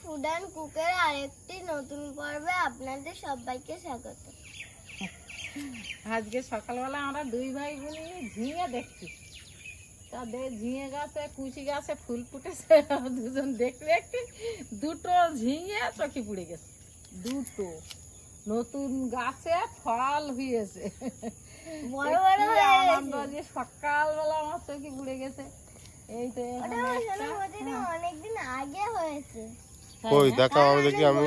Food and কুকের আরেকটি নতুন পর্বে আপনাদের সবাইকে স্বাগত। আজকে সকালবেলা আমরা দুই ভাই বোনই ঝিঙে দেখছি। তাদের ঝিঙে গাছে কুচি গাছে ফুল ফুটেছে, দুজন দেখতে দেখতে দুটো ঝিঙে চোখে পুড়ে গেছে। দুটো নতুন গাছে ফল হয়েছে, বড় বড় হয়ে আনন্দ যে সকালবেলা আমার চোখে পুড়ে গেছে। এই তো অনেকদিন আগে হয়েছে। কই দেখাও আমি দেখি। আমি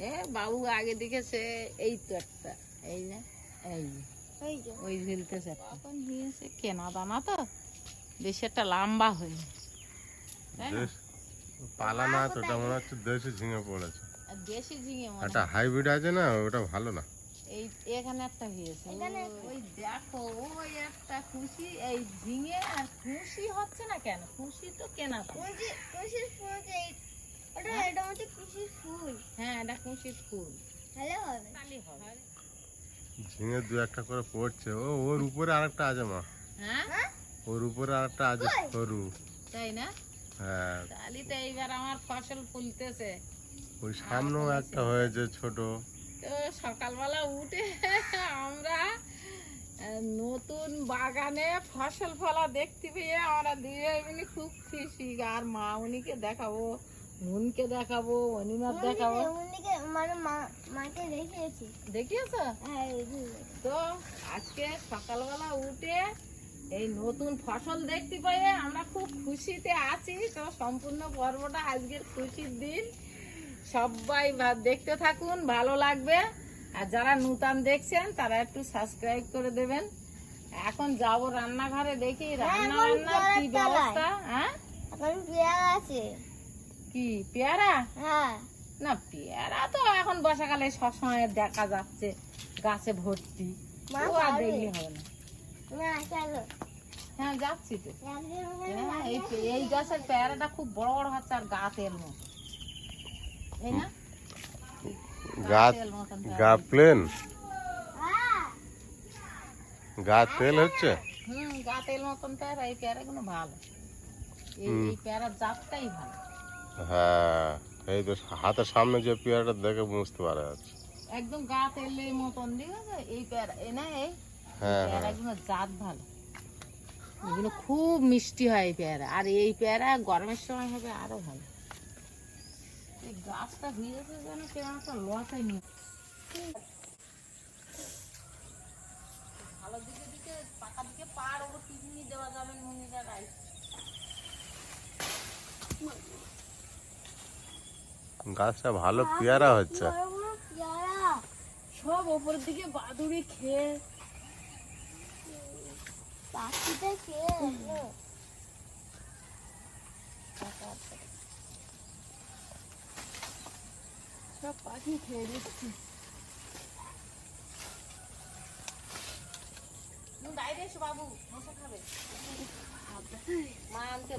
এ বাবু আগে দেখেছে। এই তো একটা, এই না, এই ওই ঝুলতেছে একটা। এখন হয়েছে কেনা দানা তো, বেশি একটা লম্বা হয়নি। পালা না তো, ওটা মনে হচ্ছে দেশি ঝিঙে পড়েছে। দেশি ঝিঙে একটা হাইব্রিড আছে না, ওটা ভালো না। এই এখানে একটা হয়েছে, ওই দেখো ওই একটা খুশি। এই ঝিঙে আর খুশি হচ্ছে না কেন? খুশি তো কেনা তো। খুশির ফুল, এটা হচ্ছে খুশির ফুল। হ্যাঁ, এটা খুশির ফুল, ভালো হবে। খালি হবে। ঝিঙে দু একটা করে পড়ছে। ওর উপরে আরেকটা আছে মা। হ্যাঁ, ওর উপরে আরেকটা আছে সরু। তাই না? হ্যাঁ, তাহলে তো এইবার আমার ফসল ফুলতেছে। ওই সামনেও একটা হয়েছে ছোট। তো সকালবেলা উঠে আমরা নতুন বাগানে ফসল ফলা দেখতে পেয়ে আমরা দুই ভাই বোনই খুব খুশি। আর মা উনিকে দেখাবো, মুনকে দেখাবো, অনিমার দেখাবো। মানে মাকে দেখিয়েছি। দেখিয়েছ? হ্যাঁ, তো আজকে সকালবেলা উঠে এই নতুন ফসল দেখতে পেয়ে আমরা খুব খুশিতে আছি। তো সম্পূর্ণ পর্বটা আজকের খুশির দিন, সবাই দেখতে থাকুন, ভালো লাগবে। আর যারা নতুন দেখছেন তারা একটু সাবস্ক্রাইব করে দেবেন। এখন যাবো রান্নাঘরে, দেখি রান্না বান্নার কি ব্যবস্থা। হ্যাঁ, এখন পেয়ারা আছে। কি পেয়ারা? হ্যাঁ, না, পেয়ারা তো এখন বর্ষাকালে সবসময় দেখা যাচ্ছে গাছে ভর্তি। ও আর দেখলে হবে না। হ্যাঁ, যাচ্ছি তো। হ্যাঁ, এই গাছের পেয়ারাটা খুব বড় বড় হচ্ছে আর গা তেল মতো, এই না? গা প্লেন, গা তেল হচ্ছে। গা তেল মতন পেয়ারা। এই পেয়ারা গুলো ভালো, এই পেয়ারার জাতটাই ভালো। হ্যাঁ, এই তো হাতের সামনে যে পেয়ারাটা দেখে বুঝতে পারা যাচ্ছে একদম গা তেলের মতন। ঠিক আছে, এই পেয়ারা এই পেয়ারা গুলো জাত ভালো। এগুলো খুব মিষ্টি হয় এই পেয়ারা। আর এই পেয়ারা গরমের সময় হবে আরো ভালো। এই গাছটা হয়েছে যেন কেমন একটা লতাই নিয়ে ভালো দিকে দিকে পাকা দিকে পার ওপর টিফিনি দেওয়া যাবে। নুনিটা রাইস গাছটা ভালো পেয়ারা হচ্ছে। সব ওপর দিকে বাদুড়ি খেয়ে পাখিটা খেয়ে সব পাখি খেয়ে দিচ্ছে।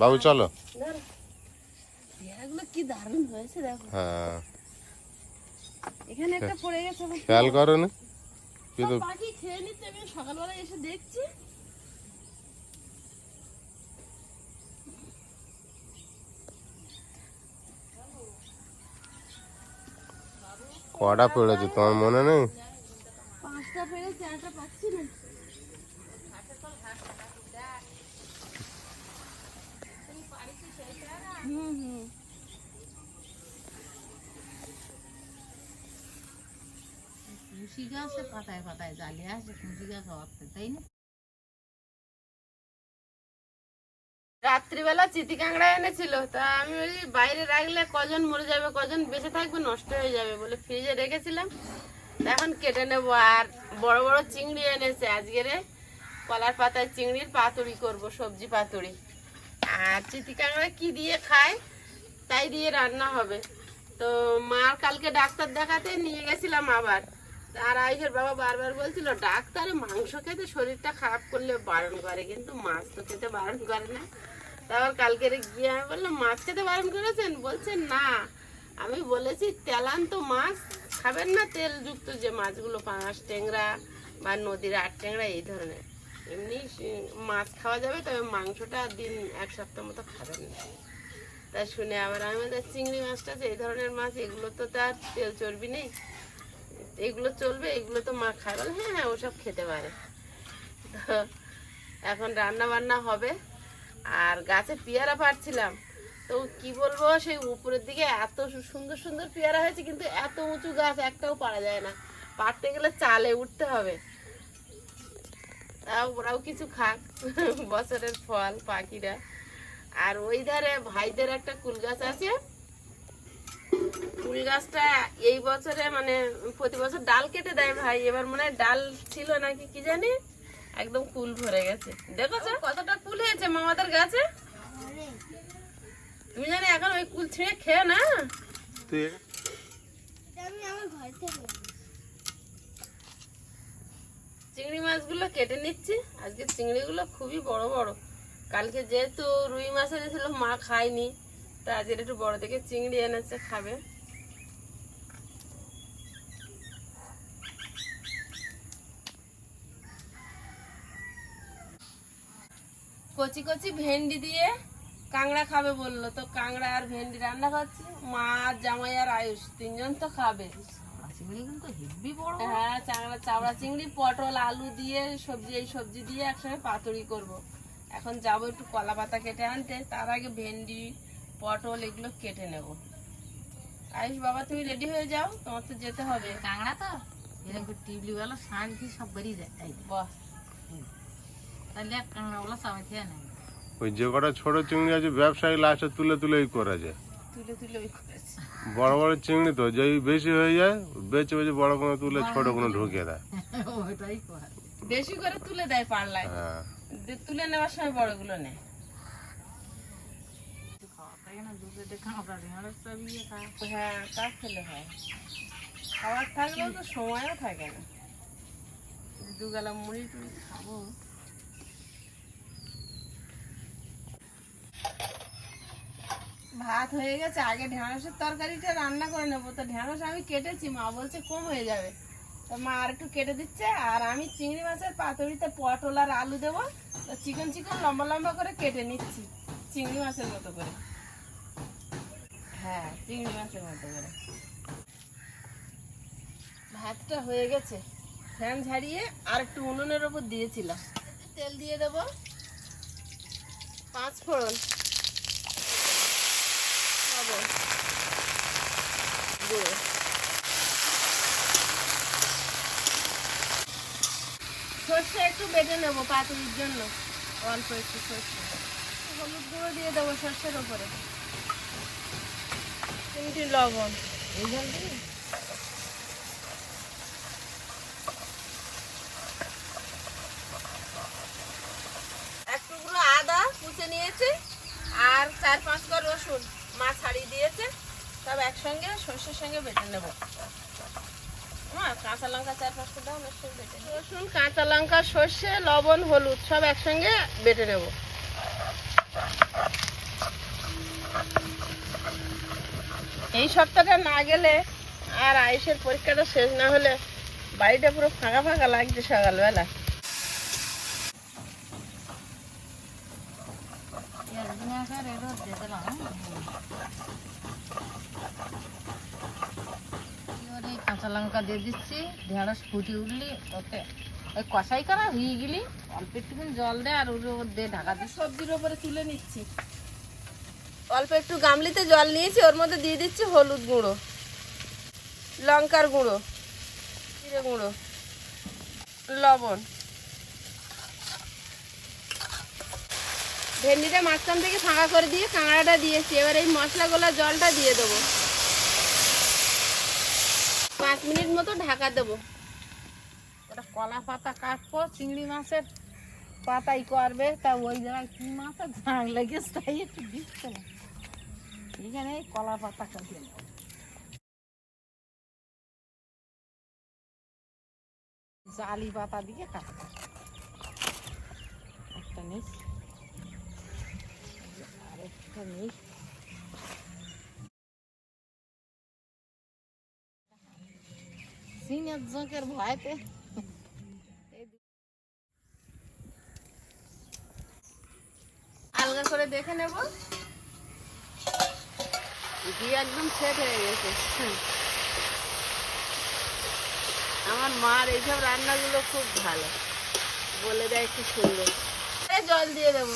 বাবু চলো। পেয়ারাগুলো কি দারুণ হয়েছে দেখো। হ্যাঁ, এখানে একটা পড়ে গেছে, খেয়াল করো না। পাখি খেয়ে নিচ্ছে। আমি সকালবেলা এসে দেখছি কটা পড়েছে তোমার মনে নেই? 5টা পেরেছে, একটা পাচ্ছি না। কুশি গাছে পাতায় পাতায় জ্বালিয়ে আসে, কুশি গাছ অর্থে, তাই না? রাত্রিবেলা চিতি কাঁকড়া এনেছিল, তা আমি বলি বাইরে রাখলে কজন মরে যাবে, কজন বেঁচে থাকবে, নষ্ট হয়ে যাবে বলে ফ্রিজে রেখেছিলাম। এখন কেটে নেবো। আর বড় বড় চিংড়ি এনেছে আজকের, কলার পাতায় চিংড়ির পাতুরি করব, সবজি পাতুরি। আর চিতি কাঁকড়া কি দিয়ে খায় তাই দিয়ে রান্না হবে। তো মার কালকে ডাক্তার দেখাতে নিয়ে গেছিলাম আবার। আর আইসের বাবা বারবার বলছিল ডাক্তারে মাংস খেতে শরীরটা খারাপ করলে বারণ করে, কিন্তু মাছ তো খেতে বারণ করে না। তারপর কালকে গিয়ে আমি বললাম মাছ খেতে বারণ করেছেন? বলছেন না, আমি বলেছি তেলান্ত মাছ খাবেন না, তেলযুক্ত যে মাছগুলো, পাঙাশ ট্যাংরা বা নদীর আট ট্যাংরা এই ধরনের, এমনি মাছ খাওয়া যাবে, তবে মাংসটা দিন 1 সপ্তাহ মতো খাবেন না। তাই শুনে আবার আমি বলছি, চিংড়ি মাছটা যে এই ধরনের মাছ, এগুলো তো তার তেল চর্বি নেই, এগুলো চলবে, এগুলো তো মা খায়। বলে হ্যাঁ হ্যাঁ ওসব খেতে পারে। তো এখন রান্না বান্না হবে। আর গাছে পেয়ারা পাড়ছিলাম, তো কি বলবো, সেই উপরের দিকে এত সুন্দর সুন্দর পেয়ারা হয়েছে, কিন্তু এত উঁচু গাছ একটাও পারা যায় না, পারতে গেলে চালে উঠতে হবে। তাও ওরাও কিছু খাক, বছরের ফল পাখিরা। আর ওই ধারে ভাইদের একটা কুল গাছ আছে, কুল গাছটা এই বছরে মানে প্রতি বছর ডাল কেটে দেয় ভাই, এবার মনে হয় ডাল ছিল নাকি কি জানি, একদম কুল ভরে গেছে। দেখেছো কতটা কুল হয়েছে মামাদের গাছে? তুমি জানি এখন ওই কুল ছিঁড়ে খেয়ে না। আমি আমার ঘর থেকে চিংড়ি মাছগুলো কেটে নিচ্ছি। আজকে চিংড়িগুলো খুবই বড় বড়। কালকে যেহেতু রুই মাছ এনেছিল মা খায়নি, তা আজকে একটু বড় দেখে চিংড়ি এনেছে, খাবে। কচি কচি ভেন্ডি দিয়ে কাঁকড়া খাবে বললো, তো কাঁকড়া আর ভেন্ডি রান্না করছি। মা, জামাই আর আয়ুষ তিনজন তো খাবে। হ্যাঁ, চাংড়া চাওড়া চিংড়ি, পটল আলু দিয়ে সবজি, এই সবজি দিয়ে একসঙ্গে পাতুরি করব। এখন যাবো একটু কলা পাতা কেটে আনতে, তার আগে ভেন্ডি পটল এগুলো কেটে নেব। আয়ুষ বাবা তুমি রেডি হয়ে যাও, তোমার তো যেতে হবে। কাঁকড়া তো এরকম টিবলি वाला শান্তি সব বেরিয়ে যায়, তাই বাহ, তাহলে কাঁকড়া वाला সবাই খেয়ে নেয়। ওই যে কটা ছোট চিংড়ি আছে ব্যবসায়ী লাস্টে তুলে তুলেই করে যায়। তুলে তুলে ওই করেছি। বড় বড় চিংড়ি তো যেই বেশি হয়ে যায় বেছে বেছে বড় কোনো তুলে ছোট কোনো ঢুকিয়ে দেয়। ওইটাই করে। বেশি করে তুলে দেয় পাল্লায়, হ্যাঁ, তুলে নেওয়ার সময় বড়গুলো নেয়। হ্যাঁ, তা খেলে হয়, খাবার থাকলেও তো সময়ও থাকে না। দুবেলা মুড়ি টুড়ি খাবো। ভাত হয়ে গেছে, আগে ঢেঁড়সের তরকারিটা রান্না করে নেবো। তো ঢেঁড়স আমি কেটেছি, মা বলছে কম হয়ে যাবে, তো মা আর একটু কেটে দিচ্ছে। আর আমি চিংড়ি মাছের পাতুরিতে পটল আর আলু দেবো, তো চিকন চিকন লম্বা লম্বা করে কেটে নিচ্ছি, চিংড়ি মাছের মতো করে। হ্যাঁ, চিংড়ি মাছের মতো করে। ভাতটা হয়ে গেছে, ফ্যান ঝাড়িয়ে আর একটু উনুনের ওপর দিয়েছিলাম। তেল দিয়ে দেবো, 5 ফোড়ন, লবণ, গুঁড়ো, সর্ষে একটু বেটে নেবো পাতুরির জন্য, অল্প একটু সর্ষে। হলুদ গুঁড়ো দিয়ে দেবো সর্ষের ওপরে, চিমটি লবণ, এই জল দিই। এক টুকরো আদা কুচে নিয়েছে, আর 4-5 কোয়া রসুন মা ছাড়িয়ে দিয়েছে, সব একসঙ্গে সর্ষের সঙ্গে বেটে নেব। কাঁচা লঙ্কা 4-5টা দাও, বেটে রসুন, কাঁচা লঙ্কা, সর্ষে, লবণ, হলুদ সব একসঙ্গে বেটে নেব। এই সপ্তাহটা না গেলে আর আয়ুষের পরীক্ষাটা শেষ না হলে বাড়িটা পুরো ফাঁকা ফাঁকা লাগছে সকালবেলা। কাঁচা লঙ্কা দিয়ে দিচ্ছি, ঢেঁড়স ফুটে উঠলি ওতে ওই কষাই করা হয়ে গেলি অল্প একটুখানি জল দে, আর ওর ওপর দিয়ে ঢাকা দিয়ে সবজির ওপরে তুলে নিচ্ছি। অল্প একটু গামলিতে জল নিয়েছি, ওর মধ্যে দিয়ে দিচ্ছি হলুদ গুঁড়ো, লঙ্কার গুঁড়ো, জিরে গুঁড়ো, লবণ। ভেন্ডিটা মাঝখান থেকে ফাঁকা করে দিয়ে কাঁকড়াটা দিয়েছি। এবার এই মশলাগুলো জলটা দিয়ে দেবো, 5 মিনিট মতো ঢাকা দেবো। ওটা কলা পাতা কাটবো, চিংড়ি মাছের পাতাই করবে, তা ওই জায়গায় কি মাথা ঝাঁক লেগেছে তাই একটু দিচ্ছে না, এখানে এই কলা পাতা কাটিয়ে নেবো। জালি পাতা দিয়ে কাটবো, একটা নিস আর একটা নিস। সিনের জোঁকের ভয়তে আলগা করে দেখে নেব। ঘি একদম সেট হয়ে গেছে। আমার মার এইসব রান্নাগুলো খুব ভালো, বলে দেয় খুব সুন্দর। জল দিয়ে দেবো।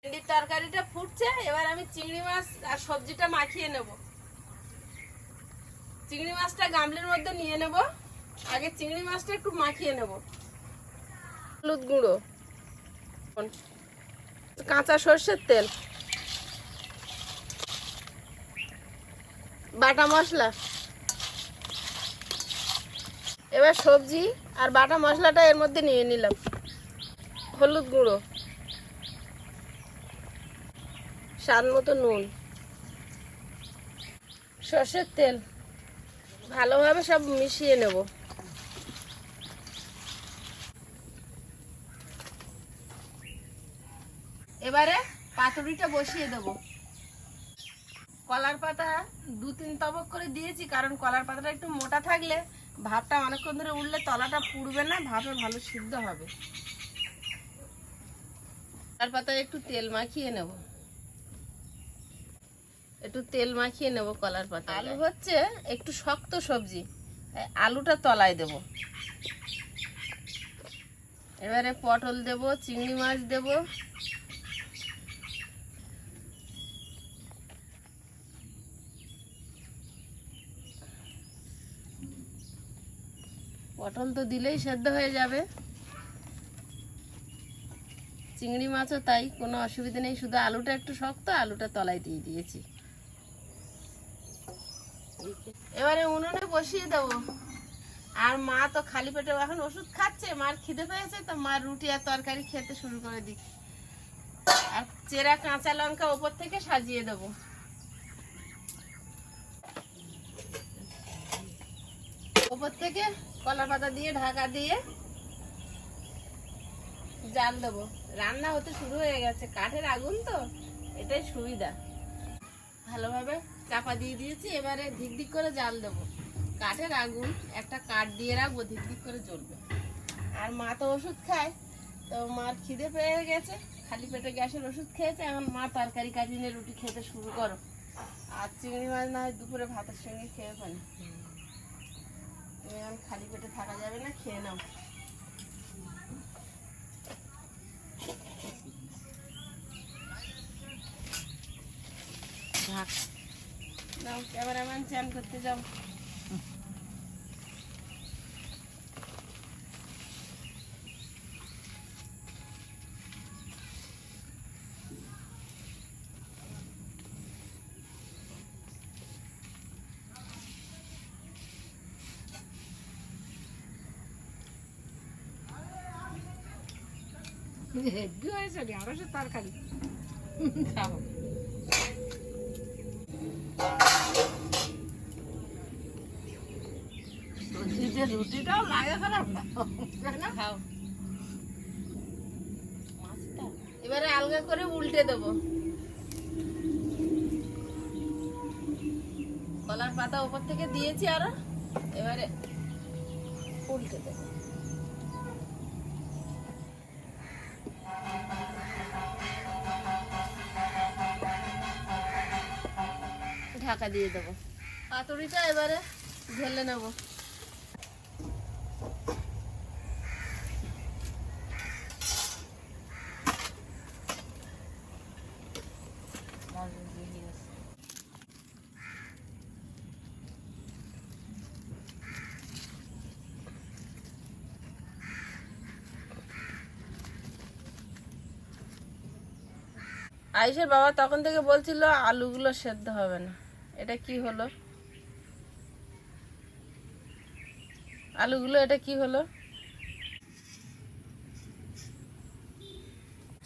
ভেন্ডির তরকারিটা ফুটছে, এবার আমি চিংড়ি মাছ আর সবজিটা মাখিয়ে নেব। চিংড়ি মাছটা গামলির মধ্যে নিয়ে নেব। আগে চিংড়ি মাছটা একটু মাখিয়ে নেব। হলুদ গুঁড়ো, কাঁচা সর্ষের তেল, বাটা মশলা। এবার সবজি আর বাটা মশলাটা এর মধ্যে নিয়ে নিলাম। হলুদ গুঁড়ো, স্বাদ মতো নুন, সর্ষের তেল, ভালোভাবে সব মিশিয়ে নেব। এবারে পাতুরিটা বসিয়ে দেব। কলার পাতা 2-3 তবক করে দিয়েছি, কারণ কলার পাতাটা একটু মোটা থাকলে ভাতটা অনেকক্ষণ ধরে উঠলে তলাটা পুড়বে না, ভাতে ভালো সিদ্ধ হবে। কলার পাতায় একটু তেল মাখিয়ে নেব। একটু তেল মাখিয়ে নেব কলার পাতা। আলু হচ্ছে একটু শক্ত সবজি, আলুটা তলায় দেব। এবারে পটল দেব, চিংড়ি মাছ দেব, পটল তো দিলেই সেদ্ধ হয়ে যাবে। চিংড়ি মাছও তাই, কোনো অসুবিধা নেই, শুধু আলুটা একটু শক্ত, আলুটা তলায় দিয়ে দিয়েছি। এবারে উনুনে বসিয়ে দেবো। আর মা তো খালি পেটে এখন ওষুধ খাচ্ছে, মার খিদে পেয়েছে, তো মার রুটি আর তরকারি খেতে শুরু করে দিই। আর চেরা কাঁচা লঙ্কা ওপর থেকে সাজিয়ে দেবো। ওপর থেকে কলা পাতা দিয়ে ঢাকা দিয়ে জাল দেবো। রান্না হতে শুরু হয়ে গেছে, কাঠের আগুন তো, এটাই সুবিধা। ভালোভাবে চাপা দিয়ে দিয়েছি, এবারে ধিক করে জাল দেবো। কাঠের আগুন, একটা কাঠ দিয়ে রাখবো, ধিক করে জ্বলবে। আর মা তো ওষুধ খায়, তো মার খিদে পেয়ে গেছে, খালি পেটে গ্যাসের ওষুধ খেয়েছে। এখন মা তরকারি কাটিয়ে রুটি খেতে শুরু করো। আর চিংড়ি মাছ না হয় দুপুরে ভাতের সঙ্গে খেয়ে ফেলে। তুমি এখন খালি পেটে থাকা যাবে না, খেয়ে নাও। ঢাক নাও, ক্যামেরাম্যান চ্যান করতে যাও। হেভি হয়েছে, ঢেঁড়সের তরকারি খাও। রুটিটাও লাগে খারাপ না, খাও। এবারে আলগা করে উল্টে দেবো। কলার পাতা উপর থেকে দিয়েছি আরো, এবারে উল্টে দেবো। ঢাকা দিয়ে দেবো। পাতুরিটা এবারে ঢেলে নেব। আয়ুষের বাবা তখন থেকে বলছিল আলুগুলো সেদ্ধ হবে না, এটা কি হলো? আলুগুলো এটা কি হলো?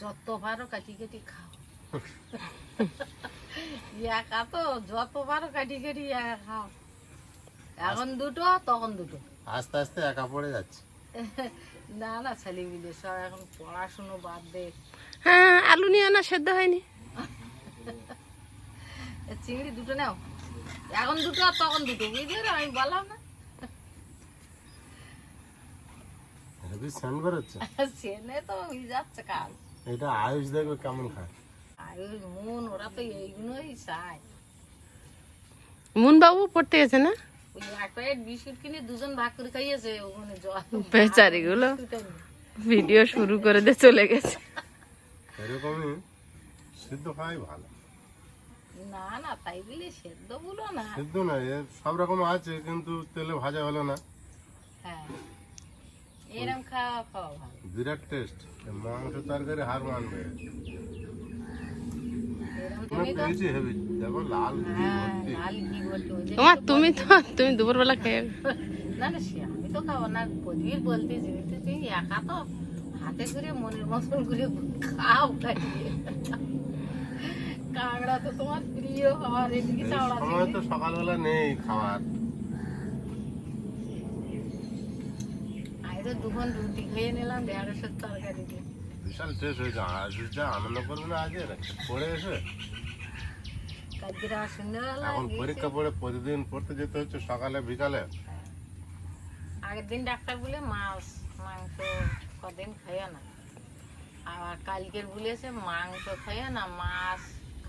যত পারো কাটি কাটি খাও। একা তো যত পারো কাটি কাটি একা খাও। এখন দুটো, তখন দুটো, আস্তে আস্তে একা পড়ে যাচ্ছে। না না ছেলেগুলো সব এখন পড়াশুনো বাদ দে। হ্যাঁ, আলু নিয়ে না, সেদ্ধ হয়নি। চিংড়ি দুটো নাও, এখন দুটো আর তখন দুটো, বুঝলি? আমি বললাম না হেভি স্নান বেরোচ্ছে। চেনে তো হয়ে যাচ্ছে কাজ। এটা আয়ুষ দেখবে কেমন খায়। আর ওই মন ওরা তো এইগুলোই চায়। মুন বাবু পড়তে গেছে না? ওই এক প্যাকেট বিস্কুট কিনে দুজন ভাগ করে খাইয়েছে, ওখানে জল বেচারিগুলো ভিডিও শুরু করে দিয়ে চলে গেছে। এরকমই সিদ্ধ খাওয়াই ভালো। না না তাই বলে সেদ্ধ বলো না। সিদ্ধ না, এর সব রকম আছে, কিন্তু তেলে ভাজা হলো না। হ্যাঁ, এরকম খাওয়া খাওয়া ভালো। বিরাট টেস্ট, মাংস তরকারি হার মানবে। এরকম পেয়েছি হেভি, দেখো লাল ঘি ভর্তি। লাল ঘি ভর্তি ওই যে। তোমার তুমি দুপুরবেলা খেয়ে না না সে আমি তো খাবো না, প্রদীপ বলতেছি তুই একা তো হাতে করে মনের মতন করে খাও খাইয়ে। কাঁকড়া তো তোমার প্রিয় খাবার, এদিকে এই চাওড়া সময় তো সকালবেলা নেই খাবার। আমি তো দুখন রুটি খেয়ে নিলাম ঢেঁড়সের তরকারি দিয়ে। বিশাল টেস্ট হয়েছে। আজ যা আনন্দ করবে না আজ পড়ে এসে। কালকে আর সন্ধ্যাবেলা এখন পরীক্ষা পড়ে প্রতিদিন পড়তে যেতে হচ্ছে সকালে বিকালে। আগের দিন ডাক্তার বলে মাছ মাংস কদিন খাইও না, আবার কালকের বলেছে মাংস খাইও না, মাছ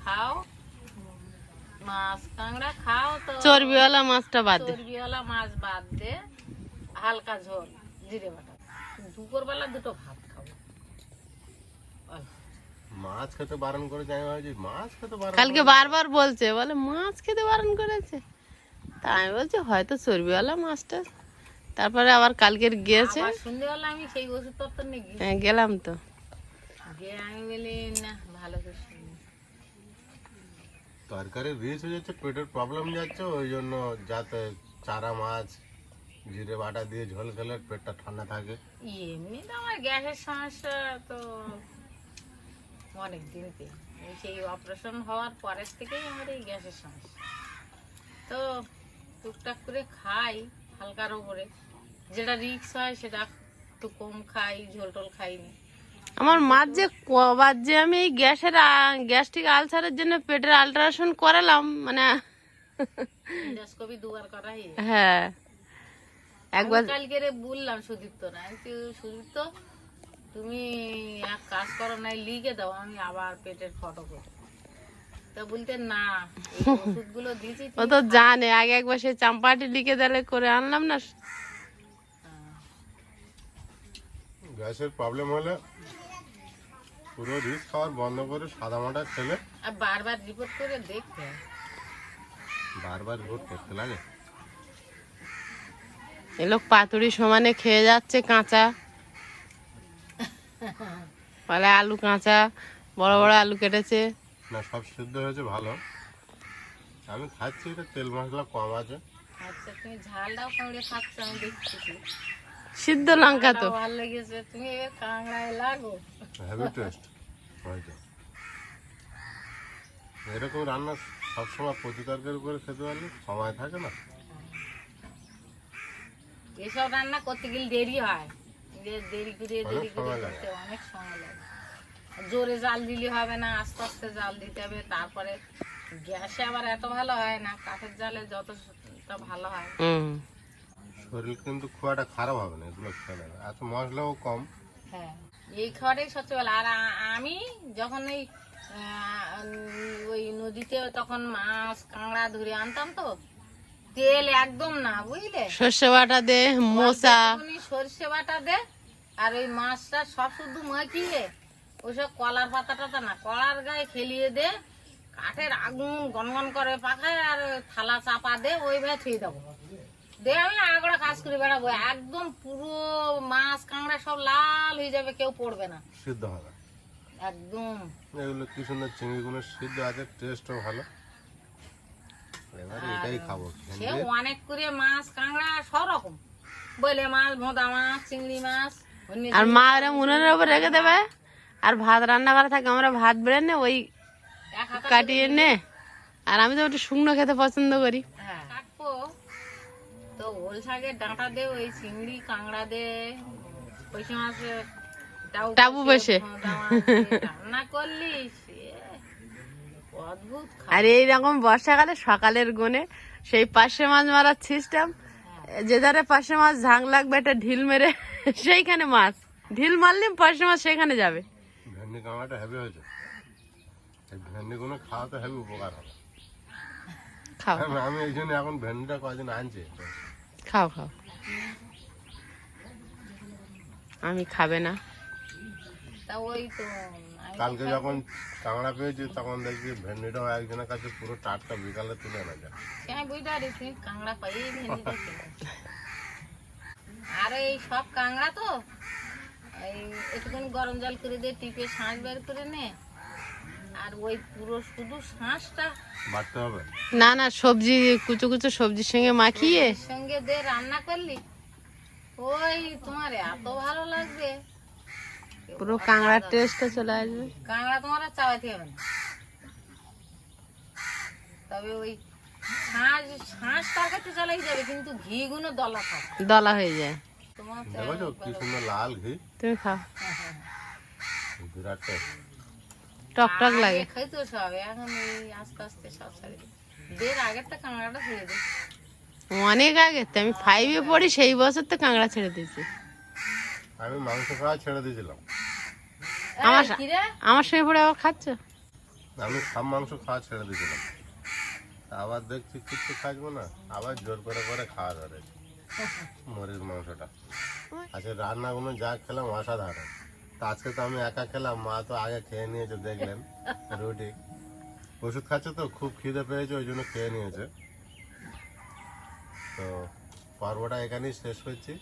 খাও, মাছ কাঁকড়া খাও, তো চর্বিওয়ালা মাছটা বাদ দে। চর্বিওয়ালা মাছ বাদ দে, হালকা ঝোল জিরে বাটা, দুপুরবেলা দুটো ভাত খাবো। মাছ খেতে বারণ করে যাই ভাবছি, মাছ খেতে বারণ কালকে বারবার বলছে, বলে মাছ খেতে বারণ করেছে। তা আমি বলছি হয়তো চর্বিওয়ালা মাছটা। তারপরে আবার কালকের গিয়েছে, আবার সন্ধ্যেবেলা আমি সেই ওষুধপত্র নিয়ে গেছি, হ্যাঁ, গেলাম তো। গিয়ে আমি বলি না ভালো করে শুনি। তরকারি রিচ হয়ে যাচ্ছে, পেটের প্রবলেম যাচ্ছে, ওই জন্য যাতে চারা মাছ জিরে বাটা দিয়ে ঝোল খেলে পেটটা ঠান্ডা থাকে। এমনি তো আমার গ্যাসের সমস্যা তো অনেক দিনতে, সেই অপারেশন হওয়ার পরের থেকেই আমার এই গ্যাসের সমস্যা। তো টুকটাক করে খাই হালকার ওপরে, যেটা রিক্স হয় সেটা একটু কম খাই, ঝোল টোল খাইনি। আমার মার যে কবার যে আমি এই গ্যাস্ট্রিক আলসারের জন্য পেটের আল্ট্রাসাউন্ড করালাম, মানে ইন্ডোস্কোপি দুবার করাই। হ্যাঁ, একবার কালকে বললাম সুদীপ্ত না, সুদীপ্ত তুমি এক কাজ করো না, লিখে দাও, আমি আবার পেটের ফটো করি। তা বলতে না, এই ওষুধগুলো দিয়েছি ও তো জানে, আগে একবার সেই চাম্পাটি লিখে দিলে করে আনলাম না। গ্যাসের প্রবলেম হলে পুরো রিচ খাওয়ার বন্ধ করে সাদা মাটা খেলে আর বারবার রিপোর্ট করে দেখতে হয়। বারবার ভোট করতে লাগে। এ লোক পাতুড়ি সমানে খেয়ে যাচ্ছে কাঁচা, বলে আলু কাঁচা, বড় বড় আলু কেটেছে। না, সব সিদ্ধ হয়েছে ভালো। আমি খাচ্ছি, এটা তেল মশলা কম আছে। আচ্ছা তুমি ঝালটাও কাঁকড়ে খাচ্ছ, আমি দেখছি। সিদ্ধ লঙ্কা তো ভালো লেগেছে, তুমি এবার কাঁকড়ায় লাগো। হেভি টেস্ট হয়তো। এরকম রান্না সবসময় প্রতি তরকারি করে খেতে পারলে সময় থাকে না। এসব রান্না করতে গেলে দেরি হয়, দেরি করে অনেক সময় লাগে। করতে অনেক সময় লাগে। জোরে জাল দিলে হবে না, আস্তে আস্তে জাল দিতে হবে। তারপরে গ্যাসে আবার এত ভালো হয় না, কাঠের জালে যতটা ভালো হয়। শরীর কিন্তু খুব একটা খারাপ হবে না এগুলো খেলে, এত মশলাও কম। হ্যাঁ, এই খাবারটাই সবচেয়ে ভালো। আর আমি যখন ওই নদীতে তখন মাছ কাঁকড়া ধরে আনতাম, তো তেল একদম না, বুঝলে, সর্ষে বাটা দে, মোচা, সর্ষে বাটা দে, আর ওই মাছটা সব শুধু মাখিয়ে ওইসব কলার পাতা টাতা না, কলার গায়ে খেলিয়ে দে, কাঠের আগুন গনগন করে পাখায়, আর থালা চাপা দে, ওইভাবে ছুঁয়ে দেবো, দে আমি আগড়া কাজ করে বেড়াবো, একদম পুরো মাছ কাঁকড়া সব লাল হয়ে যাবে, কেউ পড়বে না, সিদ্ধ হবে একদম। এগুলো কি সুন্দর চিংড়িগুলো সিদ্ধ আছে, টেস্টও ভালো। এবারে এটাই খাবো। সে অনেক করে মাছ কাঁকড়া সব রকম, বলে মাছ, ভোঁদা মাছ, চিংড়ি মাছ, আর মা এরা উনুনের উপর রেখে দেবে, আর ভাত রান্না করা থাকে, আমরা ভাত বেড়ে নে ওই এক হাতা কাটিয়ে নে। আর আমি তো একটু শুকনো খেতে পছন্দ করি। হ্যাঁ কাটবো, তো ওল শাকের ডাঁটা দে, ওই চিংড়ি কাঁকড়া দে, পয়সা মাছে টাবু বসে। রান্না করলি সে অদ্ভুত আর এইরকম বর্ষাকালে সকালের গুনে সেই পাশে মাছ মারার সিস্টেম, যে ধারে পাশে মাছ ঝাং লাগবে একটা ঢিল মেরে সেইখানে মাছ ঢিল মারলে পাশে মাছ সেখানে যাবে। ভেন্ডি কাঁকড়াটা হেভি হয়েছে, এই ভেন্ডিগুলো খাওয়াতে হেভি উপকার হবে। খাও আমি এই জন্য এখন ভেন্ডিটা কদিন আনছি। খাও খাও, আমি খাবে না। তা ওই তো কালকে যখন কাঁকড়া পেয়েছি তখন দেখছি ভেন্ডিটাও একজনের কাছে পুরো টাটকা বিকালে তুলে না যায়। আমি বুঝতে পারিস কাঁকড়া পাই ভেন্ডিটা খেলে। আর এই সব কাঁকড়া তো এই একটুখানি গরম জল করে দিয়ে টিপে শাঁস বের করে নে, আর ওই পুরো শুধু শাঁসটা বাড়তে হবে। না না, সবজি কুচো কুচো সবজির সঙ্গে মাখিয়ে এর সঙ্গে দিয়ে রান্না করলি, ওই তোমার এত ভালো লাগবে, পুরো কাঁকড়ার টেস্টটা চলে আসবে। কাঁকড়া তোমার আর চাওয়াতে হবে না। তবে ওই শাঁস তরকারিতে চলে যাবে, কিন্তু ঘি গুলো দলা থাকে। দলা হয়ে যায়। তোমার তো দেখো কি সুন্দর লাল ঘি, তুমি খাও, বিরাট টেস্ট। টক টক লাগে। আগে খাইতো সব, এখন এই আস্তে আস্তে সব ছেড়ে দিই। দের আগের তো কাঁকড়াটা ছেড়ে দিই। অনেক আগে তো, আমি 5-এ পড়ি সেই বছর তো কাঁকড়া ছেড়ে দিয়েছি। আমি মাংস খাওয়া ছেড়ে দিয়েছিলাম, আমার এই, কি রে? আমার সঙ্গে পড়ে আবার খাচ্ছ। আমি সব মাংস খাওয়া ছেড়ে দিয়েছিলাম, আবার দেখছি কিচ্ছু থাকবো না, আবার জোর করে করে খাওয়া ধরে মরিচ মাংসটা। আচ্ছা রান্নাগুলো যা খেলাম অসাধারণ। তা আজকে তো আমি একা খেলাম, মা তো আগে খেয়ে নিয়েছে দেখলেন রুটি। ওষুধ খাচ্ছে তো খুব খিদে পেয়েছে, ওই জন্য খেয়ে নিয়েছে। তো পর্বটা এখানেই শেষ করছি,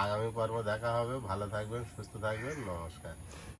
আগামী পর্ব দেখা হবে। ভালো থাকবেন, সুস্থ থাকবেন, নমস্কার।